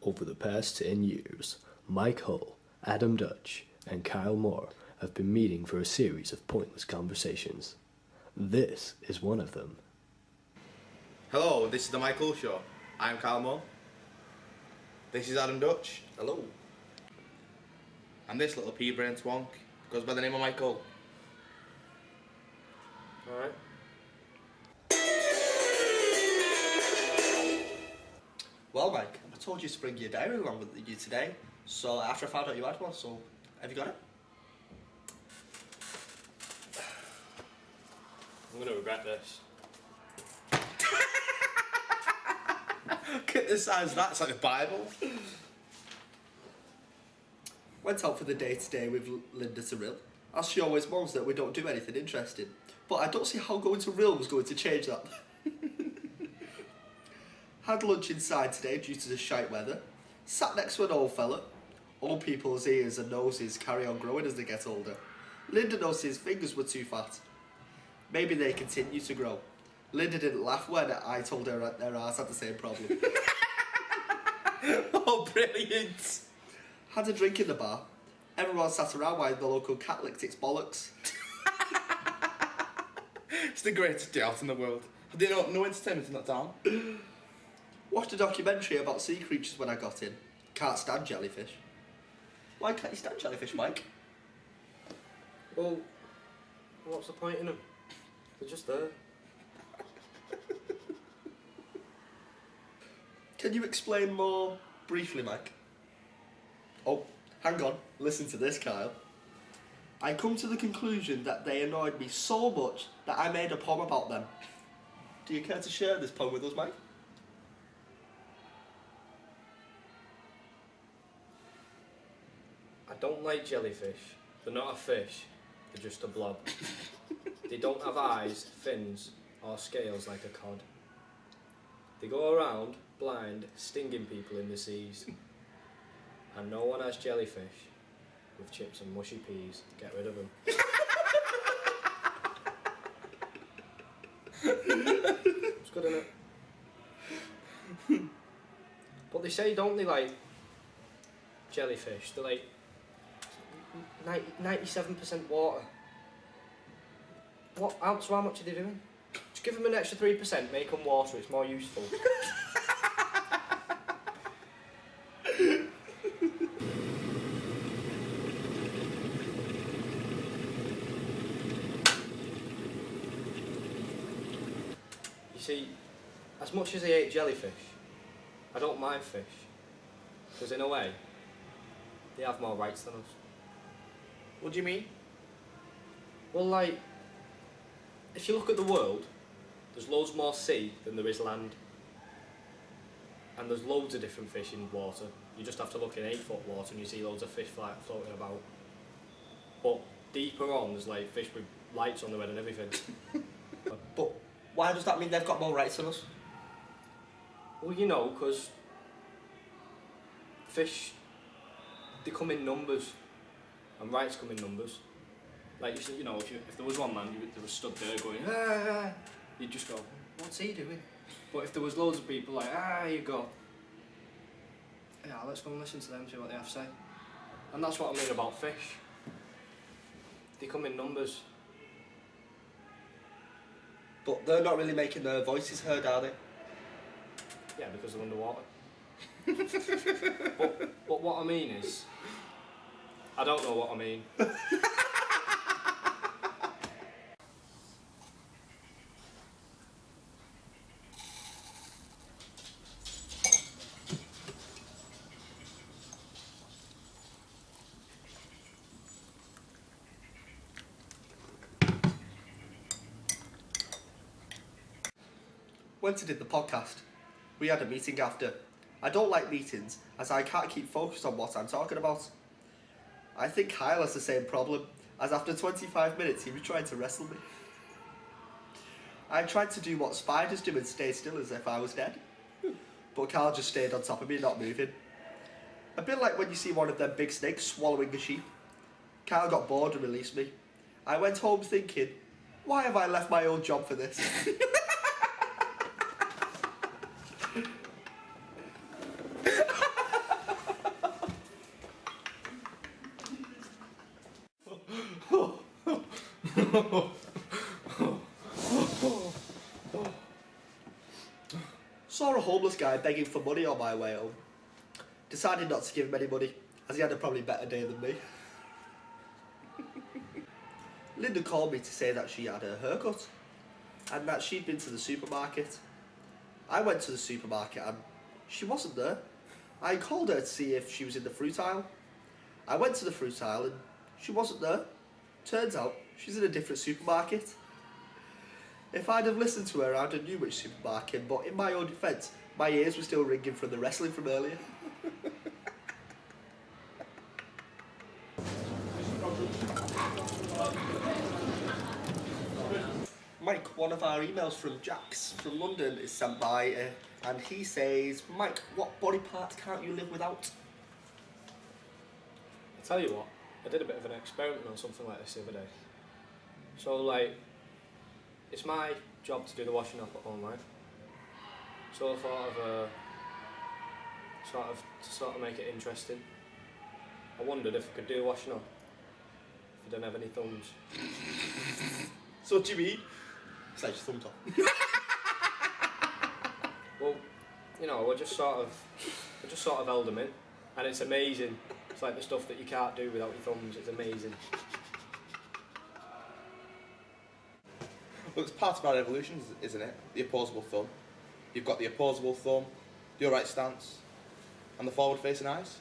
Over the past 10 years, Mike Hull, Adam Dutch, and Kyle Moore have been meeting for a series of pointless conversations. This is one of them. Hello, this is the Mike Hull Show. I'm Kyle Moore. This is Adam Dutch. Hello. And this little pea-brain twonk goes by the name of Mike Hull. Alright. Well, Mike, I told you to bring your diary along with you today, so after I found out you had one, so have you got it? I'm going to regret this. Look at the size of that, it's like the Bible. Went out for the day today with Linda to Rill, as she always moans that we don't do anything interesting, but I don't see how going to Rill was going to change that. Had lunch inside today due to the shite weather. Sat next to an old fella. Old people's ears and noses carry on growing as they get older. Linda noticed his fingers were too fat. Maybe they continue to grow. Linda didn't laugh when I told her that their ass had the same problem. Oh, brilliant. Had a drink in the bar. Everyone sat around while the local cat licked its bollocks. It's the greatest day out in the world. Have they no entertainment in that town? Watched a documentary about sea creatures when I got in. Can't stand jellyfish. Why can't you stand jellyfish, Mike? Well, what's the point in them? They're just there. Can you explain more briefly, Mike? Oh, hang on. Listen to this, Kyle. I come to the conclusion that they annoyed me so much that I made a poem about them. Do you care to share this poem with us, Mike? I don't like jellyfish. They're not a fish. They're just a blob. They don't have eyes, fins, or scales like a cod. They go around, blind, stinging people in the seas. And no one has jellyfish with chips and mushy peas. Get rid of them. It's good, isn't it? But they say, don't they, like jellyfish? They're like 97% water. So how much are they doing? Just give them an extra 3%, make them water, it's more useful. You see, as much as I hate jellyfish, I don't mind fish. Because in a way, they have more rights than us. What do you mean? Well, like, if you look at the world, there's loads more sea than there is land. And there's loads of different fish in water. You just have to look in 8-foot water and you see loads of fish floating about. But deeper on, there's like fish with lights on their head and everything. But why does that mean they've got more rights than us? Well, you know, because fish, they come in numbers, and rights come in numbers. Like, you know, if there was one man that was stood there going, ah, you'd just go, what's he doing? But if there was loads of people like, you go, yeah, let's go and listen to them, see what they have to say. And that's what I mean about fish. They come in numbers. But they're not really making their voices heard, are they? Yeah, because they're underwater. but what I mean is, I don't know what I mean. Went and did the podcast. We had a meeting after. I don't like meetings, as I can't keep focused on what I'm talking about. I think Kyle has the same problem, as after 25 minutes he was trying to wrestle me. I tried to do what spiders do and stay still as if I was dead. But Kyle just stayed on top of me, not moving. A bit like when you see one of them big snakes swallowing a sheep. Kyle got bored and released me. I went home thinking, why have I left my old job for this? Saw a homeless guy begging for money on my way home. Decided not to give him any money, as he had a probably better day than me. Linda called me to say that she had her haircut, and that she'd been to the supermarket. I went to the supermarket and she wasn't there. I called her to see if she was in the fruit aisle. I went to the fruit aisle and she wasn't there. Turns out she's in a different supermarket. If I'd have listened to her, I'd have knew which supermarket, but in my own defence, my ears were still ringing from the wrestling from earlier. Mike, one of our emails from Jax from London is sent by, and he says, Mike, what body parts can't you live without? I tell you what, I did a bit of an experiment on something like this the other day. So like, it's my job to do the washing up at home, right? So I thought of sort of make it interesting. I wondered if I could do the washing up if I didn't have any thumbs. So what do you mean? It's like your thumb top. Well, you know, I just sort of held them in, and it's amazing. It's like the stuff that you can't do without your thumbs. It's amazing. Well, it's part of our evolution, isn't it? The opposable thumb. You've got the opposable thumb, the upright stance, and the forward-facing eyes.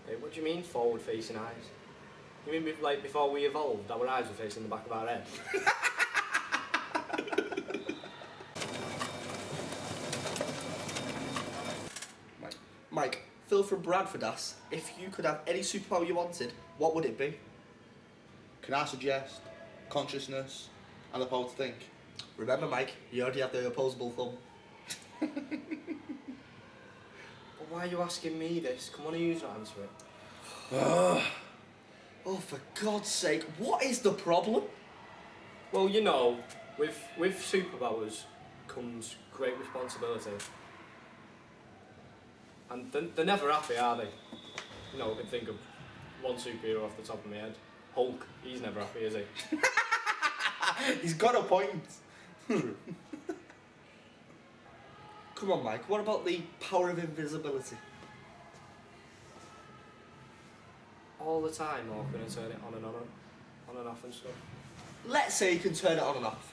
Hey, what do you mean forward-facing eyes? You mean like before we evolved, our eyes were facing the back of our head? Mike, Phil from Bradford asks, if you could have any superpower you wanted, what would it be? Can I suggest consciousness and the power to think? Remember, Mike, you already have the opposable thumb. But why are you asking me this? Come on, you not answer it. Oh, for God's sake, what is the problem? Well, you know, with superpowers comes great responsibility. And they're never happy, are they? You know, I can think of one superhero off the top of my head. Hulk, he's never happy, is he? He's got a point. Come on, Mike, what about the power of invisibility? All the time, or can I turn it on and off and stuff? Let's say you can turn it on and off.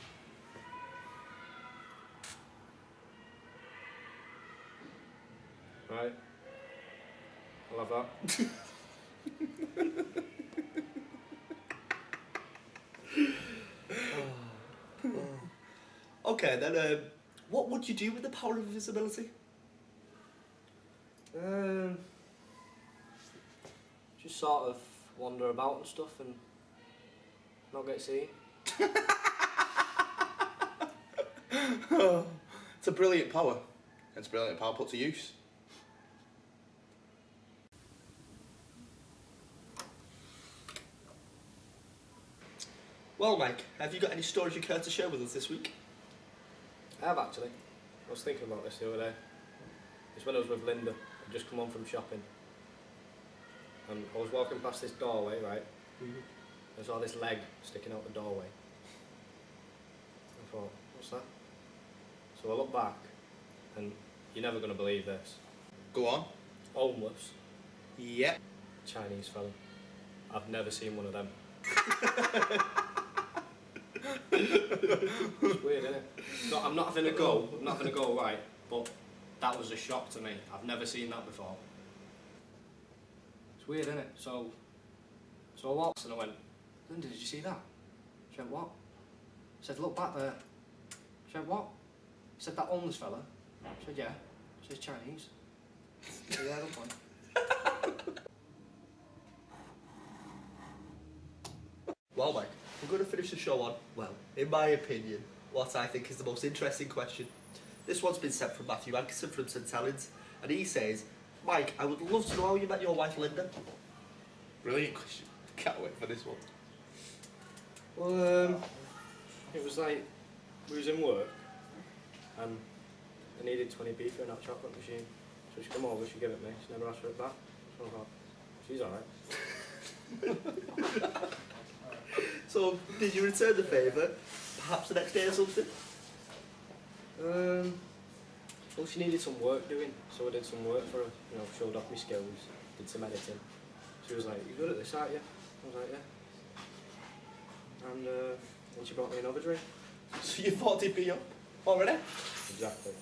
Right. I love that. Okay, then, what would you do with the power of invisibility? Just sort of wander about and stuff and not get seen. It's a brilliant power. It's a brilliant power put to use. Well, Mike, have you got any stories you care to share with us this week? I have actually. I was thinking about this the other day. It's when I was with Linda. I'd just come home from shopping. And I was walking past this doorway, right? I saw this leg sticking out the doorway. I thought, what's that? So I looked back, and you're never going to believe this. Go on. Homeless Yep. Chinese fella. I've never seen one of them. It's weird, isn't it? No, I'm not having a go, right, but that was a shock to me. I've never seen that before. It's weird, isn't it? So I walked and I went, Linda, did you see that? She went, what? I said, look back there. She went, what? I said, that homeless fella. I said, yeah. She said, Chinese. I said, yeah, good point. Well, Mike, we're going to finish the show on, well, in my opinion, what I think is the most interesting question. This one's been sent from Matthew Ankerson from St Helens, and he says, Mike, I would love to know how you met your wife Linda. Brilliant question. Can't wait for this one. Well, it was like, we was in work, and I needed 20p for a hot chocolate machine. So she come over, she gave it me, she never asked for it back. So I thought, she's alright. So, did you return the favour? Perhaps the next day or something? Well, she needed some work doing, so I did some work for her. You know, showed off my skills, did some editing. She was like, "You good at this, aren't you?" I was like, "Yeah." And then she brought me another drink. So you thought he'd be up already? Exactly.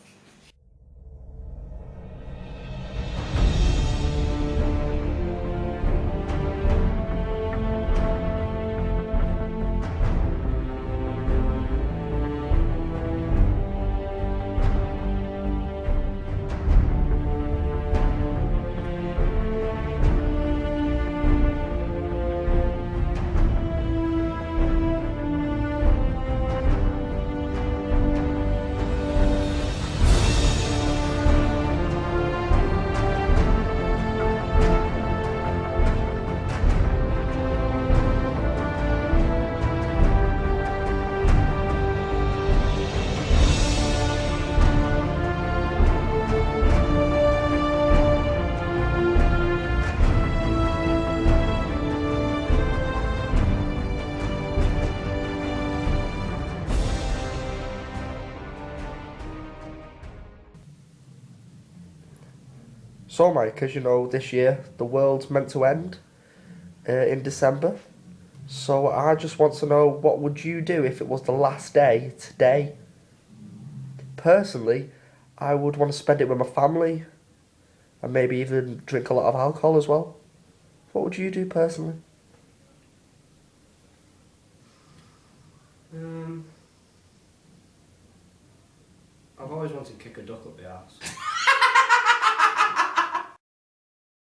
So, Mike, as you know, this year the world's meant to end in December. So I just want to know, what would you do if it was the last day today? Personally, I would want to spend it with my family and maybe even drink a lot of alcohol as well. What would you do personally? I've always wanted to kick a duck up the arse.